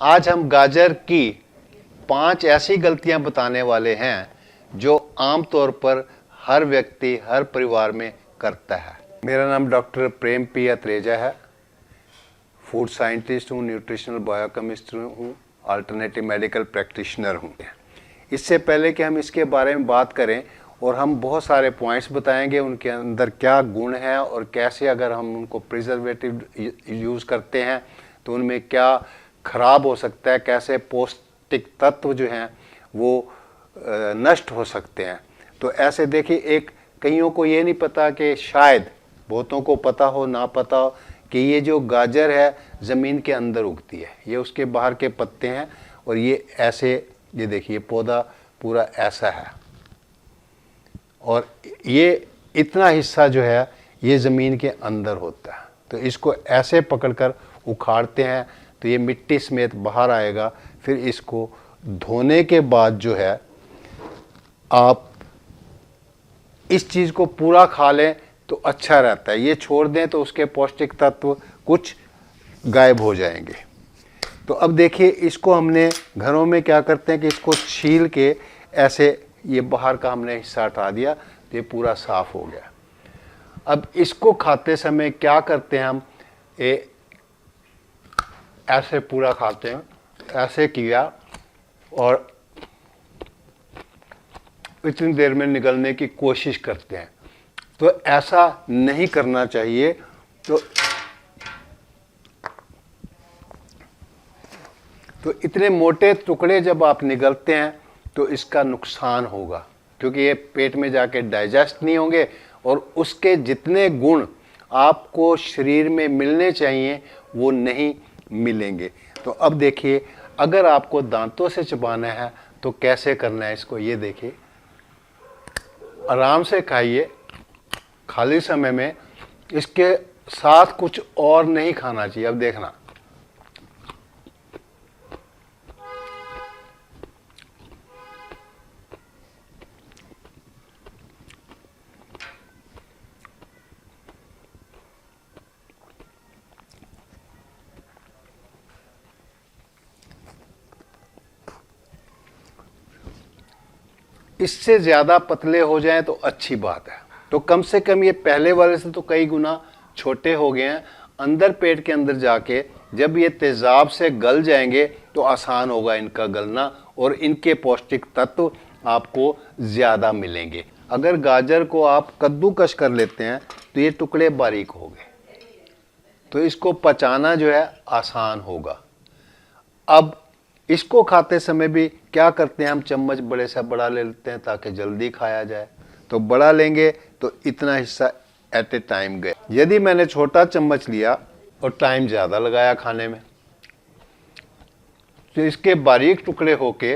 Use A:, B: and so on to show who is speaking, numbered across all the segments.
A: आज हम गाजर की 5 ऐसी गलतियां बताने वाले हैं जो आमतौर पर हर व्यक्ति हर परिवार में करता है। मेरा नाम डॉक्टर प्रेम पी अत्रेजा है। फूड साइंटिस्ट हूँ, न्यूट्रिशनल बायोकेमिस्ट हूँ, अल्टरनेटिव मेडिकल प्रैक्टिशनर हूँ। इससे पहले कि हम इसके बारे में बात करें और हम बहुत सारे पॉइंट्स बताएंगे उनके अंदर क्या गुण है और कैसे अगर हम उनको प्रिजर्वेटिव यूज़ करते हैं तो उनमें क्या खराब हो सकता है, कैसे पौष्टिक तत्व जो हैं वो नष्ट हो सकते हैं। तो ऐसे देखिए, एक कईयों को ये नहीं पता कि शायद बहुतों को पता हो ना पता हो कि ये जो गाजर है ज़मीन के अंदर उगती है। ये उसके बाहर के पत्ते हैं और ये ऐसे, ये देखिए पौधा पूरा ऐसा है और ये इतना हिस्सा जो है ये ज़मीन के अंदर होता है। तो इसको ऐसे पकड़कर उखाड़ते हैं तो ये मिट्टी समेत बाहर आएगा। फिर इसको धोने के बाद जो है आप इस चीज़ को पूरा खा लें तो अच्छा रहता है। ये छोड़ दें तो उसके पौष्टिक तत्व कुछ गायब हो जाएंगे। तो अब देखिए, इसको हमने घरों में क्या करते हैं कि इसको छील के ऐसे ये बाहर का हमने हिस्सा हटा दिया तो ये पूरा साफ हो गया। अब इसको खाते समय क्या करते हैं हम, ऐसे पूरा खाते हैं, ऐसे किया और इतनी देर में निगलने की कोशिश करते हैं। तो ऐसा नहीं करना चाहिए। तो इतने मोटे टुकड़े जब आप निगलते हैं तो इसका नुकसान होगा, क्योंकि ये पेट में जाके डाइजेस्ट नहीं होंगे और उसके जितने गुण आपको शरीर में मिलने चाहिए वो नहीं मिलेंगे। तो अब देखिए, अगर आपको दांतों से चबाना है तो कैसे करना है इसको, ये देखिए। आराम से खाइए, खाली समय में इसके साथ कुछ और नहीं खाना चाहिए। अब देखना, इससे ज़्यादा पतले हो जाएं तो अच्छी बात है। तो कम से कम ये पहले वाले से तो कई गुना छोटे हो गए हैं। अंदर पेट के अंदर जाके जब ये तेज़ाब से गल जाएंगे तो आसान होगा इनका गलना और इनके पौष्टिक तत्व आपको ज़्यादा मिलेंगे। अगर गाजर को आप कद्दूकस कर लेते हैं तो ये टुकड़े बारीक हो गए, तो इसको पचाना जो है आसान होगा। अब इसको खाते समय भी क्या करते हैं, हम चम्मच बड़े से बड़ा ले लेते हैं ताकि जल्दी खाया जाए। तो बड़ा लेंगे तो इतना हिस्सा एट ए टाइम गए। यदि मैंने छोटा चम्मच लिया और टाइम ज़्यादा लगाया खाने में तो इसके बारीक टुकड़े होके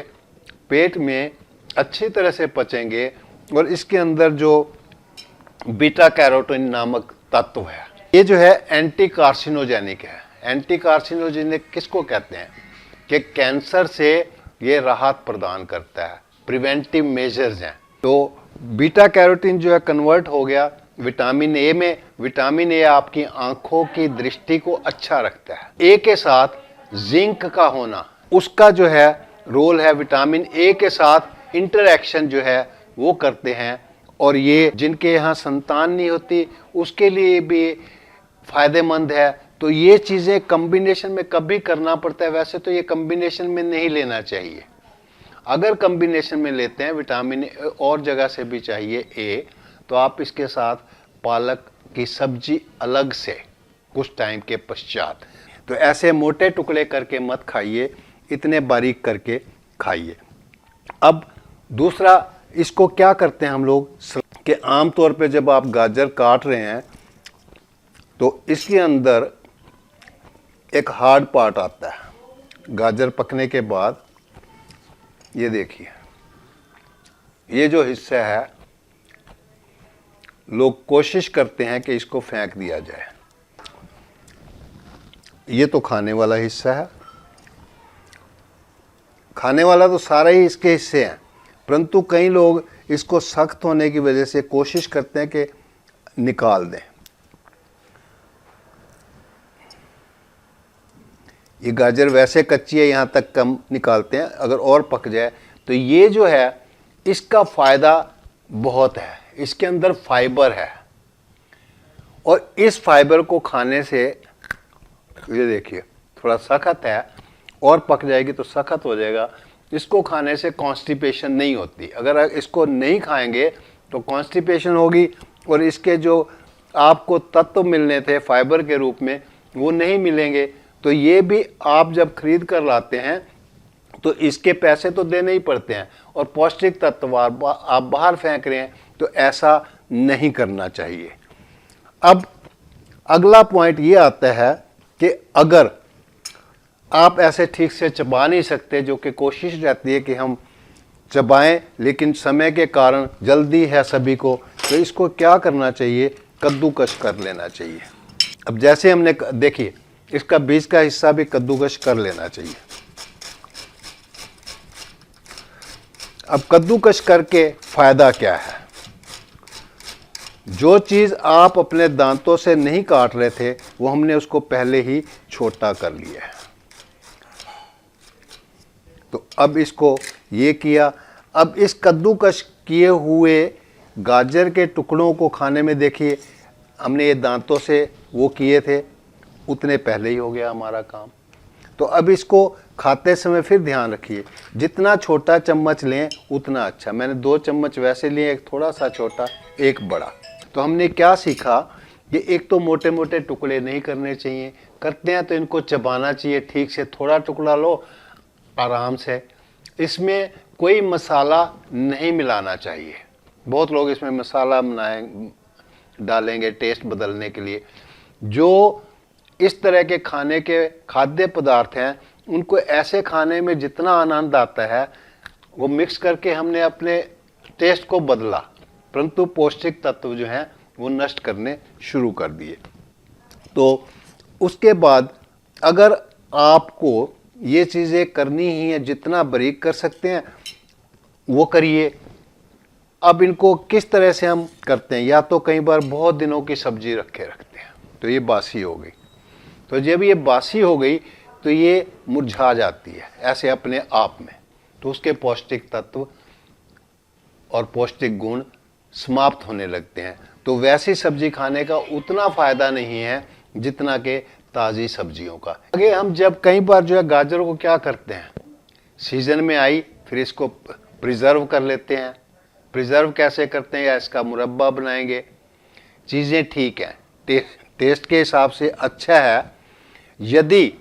A: पेट में अच्छी तरह से पचेंगे और इसके अंदर जो बीटा कैरोटीन नामक तत्व है ये जो है एंटी कार्सिनोजेनिक है। एंटी कार्सिनोजेनिक किसको कहते हैं कि कैंसर से ये राहत प्रदान करता है, प्रिवेंटिव मेजर्स हैं। तो बीटा कैरोटीन जो है कन्वर्ट हो गया विटामिन ए में। विटामिन ए आपकी आंखों की दृष्टि को अच्छा रखता है। ए के साथ जिंक का होना, उसका जो है रोल है, विटामिन ए के साथ इंटरैक्शन जो है वो करते हैं और ये जिनके यहाँ संतान नहीं होती उसके लिए भी फायदेमंद है। तो ये चीज़ें कॉम्बिनेशन में कभी करना पड़ता है। वैसे तो ये कॉम्बिनेशन में नहीं लेना चाहिए। अगर कॉम्बिनेशन में लेते हैं विटामिन ए और जगह से भी चाहिए ए, तो आप इसके साथ पालक की सब्जी अलग से कुछ टाइम के पश्चात। तो ऐसे मोटे टुकड़े करके मत खाइए, इतने बारीक करके खाइए। अब दूसरा, इसको क्या करते हैं हम लोग कि आमतौर पे जब आप गाजर काट रहे हैं तो इसके अंदर एक हार्ड पार्ट आता है गाजर पकने के बाद। ये देखिए, ये जो हिस्सा है लोग कोशिश करते हैं कि इसको फेंक दिया जाए। ये तो खाने वाला हिस्सा है, खाने वाला तो सारा ही इसके हिस्से हैं, परंतु कई लोग इसको सख्त होने की वजह से कोशिश करते हैं कि निकाल दें। ये गाजर वैसे कच्ची है, यहाँ तक कम निकालते हैं, अगर और पक जाए तो ये जो है इसका फ़ायदा बहुत है, इसके अंदर फाइबर है और इस फाइबर को खाने से, ये देखिए थोड़ा सख्त है और पक जाएगी तो सख्त हो जाएगा, इसको खाने से कॉन्स्टिपेशन नहीं होती। अगर इसको नहीं खाएंगे तो कॉन्स्टिपेशन होगी और इसके जो आपको तत्व मिलने थे फाइबर के रूप में वो नहीं मिलेंगे। तो ये भी आप जब खरीद कर लाते हैं तो इसके पैसे तो देने ही पड़ते हैं और पौष्टिक तत्व आप बाहर फेंक रहे हैं, तो ऐसा नहीं करना चाहिए। अब अगला पॉइंट ये आता है कि अगर आप ऐसे ठीक से चबा नहीं सकते, जो कि कोशिश रहती है कि हम चबाएं, लेकिन समय के कारण जल्दी है सभी को, तो इसको क्या करना चाहिए, कद्दूकस कर लेना चाहिए। अब जैसे हमने देखिए इसका बीज का हिस्सा भी कद्दूकस कर लेना चाहिए। अब कद्दूकस करके फायदा क्या है, जो चीज आप अपने दांतों से नहीं काट रहे थे वो हमने उसको पहले ही छोटा कर लिया है। तो अब इसको ये किया, अब इस कद्दूकस किए हुए गाजर के टुकड़ों को खाने में देखिए हमने ये दांतों से वो किए थे, उतने पहले ही हो गया हमारा काम। तो अब इसको खाते समय फिर ध्यान रखिए, जितना छोटा चम्मच लें उतना अच्छा। मैंने 2 चम्मच वैसे लिए, एक थोड़ा सा छोटा एक बड़ा। तो हमने क्या सीखा कि एक तो मोटे मोटे टुकड़े नहीं करने चाहिए, करते हैं तो इनको चबाना चाहिए ठीक से, थोड़ा टुकड़ा लो आराम से। इसमें कोई मसाला नहीं मिलाना चाहिए। बहुत लोग इसमें मसाला डालेंगे टेस्ट बदलने के लिए। जो इस तरह के खाने के खाद्य पदार्थ हैं उनको ऐसे खाने में जितना आनंद आता है वो मिक्स करके हमने अपने टेस्ट को बदला, परंतु पौष्टिक तत्व जो हैं वो नष्ट करने शुरू कर दिए। तो उसके बाद अगर आपको ये चीज़ें करनी ही है, जितना बारीक कर सकते हैं वो करिए। अब इनको किस तरह से हम करते हैं, या तो कई बार बहुत दिनों की सब्जी रखते हैं तो ये बासी हो गई, तो जब ये बासी हो गई तो ये मुरझा जाती है ऐसे अपने आप में, तो उसके पौष्टिक तत्व और पौष्टिक गुण समाप्त होने लगते हैं। तो वैसी सब्जी खाने का उतना फ़ायदा नहीं है जितना कि ताज़ी सब्जियों का। आगे हम जब कई बार जो है गाजर को क्या करते हैं, सीज़न में आई फिर इसको प्रिजर्व कर लेते हैं। प्रिजर्व कैसे करते हैं, या इसका मुरब्बा बनाएंगे, चीज़ें ठीक हैं, टेस्ट के हिसाब से अच्छा है। यदि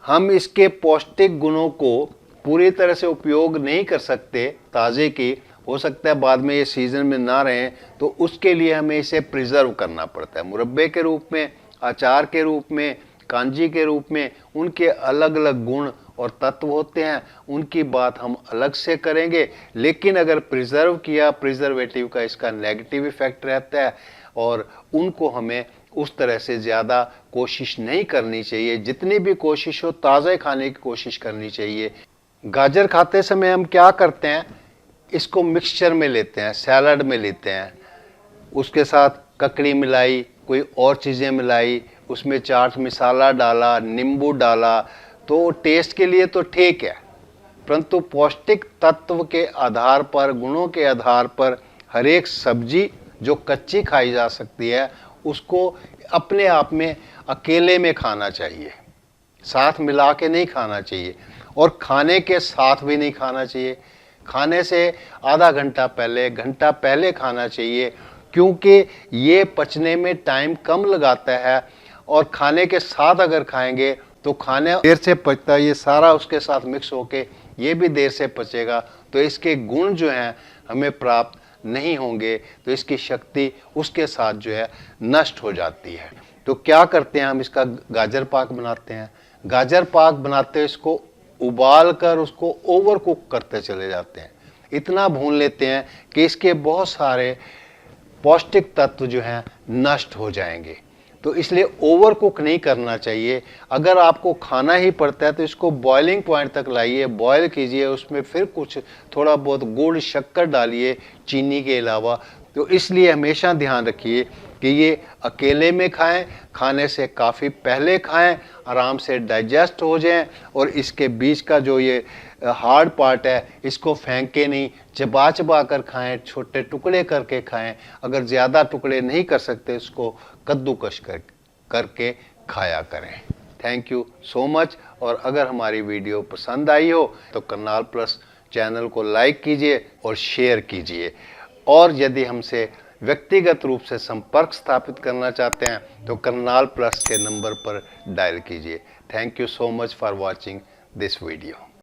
A: हम इसके पौष्टिक गुणों को पूरी तरह से उपयोग नहीं कर सकते, ताज़े की हो सकता है बाद में ये सीज़न में ना रहें, तो उसके लिए हमें इसे प्रिजर्व करना पड़ता है, मुरब्बे के रूप में, अचार के रूप में, कांजी के रूप में। उनके अलग अलग गुण और तत्व होते हैं, उनकी बात हम अलग से करेंगे। लेकिन अगर प्रिजर्व किया, प्रिजर्वेटिव का इसका नेगेटिव इफेक्ट रहता है और उनको हमें उस तरह से ज़्यादा कोशिश नहीं करनी चाहिए। जितनी भी कोशिश हो ताज़ा खाने की कोशिश करनी चाहिए। गाजर खाते समय हम क्या करते हैं, इसको मिक्सचर में लेते हैं, सैलड में लेते हैं, उसके साथ ककड़ी मिलाई, कोई और चीज़ें मिलाई, उसमें चाट मसाला डाला, नींबू डाला, तो टेस्ट के लिए तो ठीक है, परंतु पौष्टिक तत्व के आधार पर, गुणों के आधार पर हर एक सब्जी जो कच्ची खाई जा सकती है उसको अपने आप में अकेले में खाना चाहिए, साथ मिला के नहीं खाना चाहिए, और खाने के साथ भी नहीं खाना चाहिए। खाने से आधा घंटा पहले, घंटा पहले खाना चाहिए, क्योंकि ये पचने में टाइम कम लगाता है। और खाने के साथ अगर खाएंगे तो खाने देर से पचता है, ये सारा उसके साथ मिक्स होके ये भी देर से पचेगा, तो इसके गुण जो हैं हमें प्राप्त नहीं होंगे, तो इसकी शक्ति उसके साथ जो है नष्ट हो जाती है। तो क्या करते हैं हम, इसका गाजर पाक बनाते हैं। गाजर पाक बनाते हैं, इसको उबाल कर उसको ओवर कुक करते चले जाते हैं, इतना भून लेते हैं कि इसके बहुत सारे पौष्टिक तत्व जो हैं नष्ट हो जाएंगे। तो इसलिए ओवर कुक नहीं करना चाहिए। अगर आपको खाना ही पड़ता है तो इसको बॉइलिंग पॉइंट तक लाइए, बॉयल कीजिए, उसमें फिर कुछ थोड़ा बहुत गुड़ शक्कर डालिए चीनी के अलावा। तो इसलिए हमेशा ध्यान रखिए कि ये अकेले में खाएं, खाने से काफ़ी पहले खाएं, आराम से डाइजेस्ट हो जाएं, और इसके बीच का जो ये हार्ड पार्ट है इसको फेंके नहीं, चबा चबा कर खाएं, छोटे टुकड़े करके खाएं। अगर ज़्यादा टुकड़े नहीं कर सकते उसको कद्दूकश करके खाया करें। Thank you so much. और अगर हमारी वीडियो पसंद आई हो तो करनाल प्लस चैनल को लाइक कीजिए और शेयर कीजिए। और यदि हमसे व्यक्तिगत रूप से संपर्क स्थापित करना चाहते हैं तो करनाल प्लस के नंबर पर डायल कीजिए। Thank you so much for watching this video.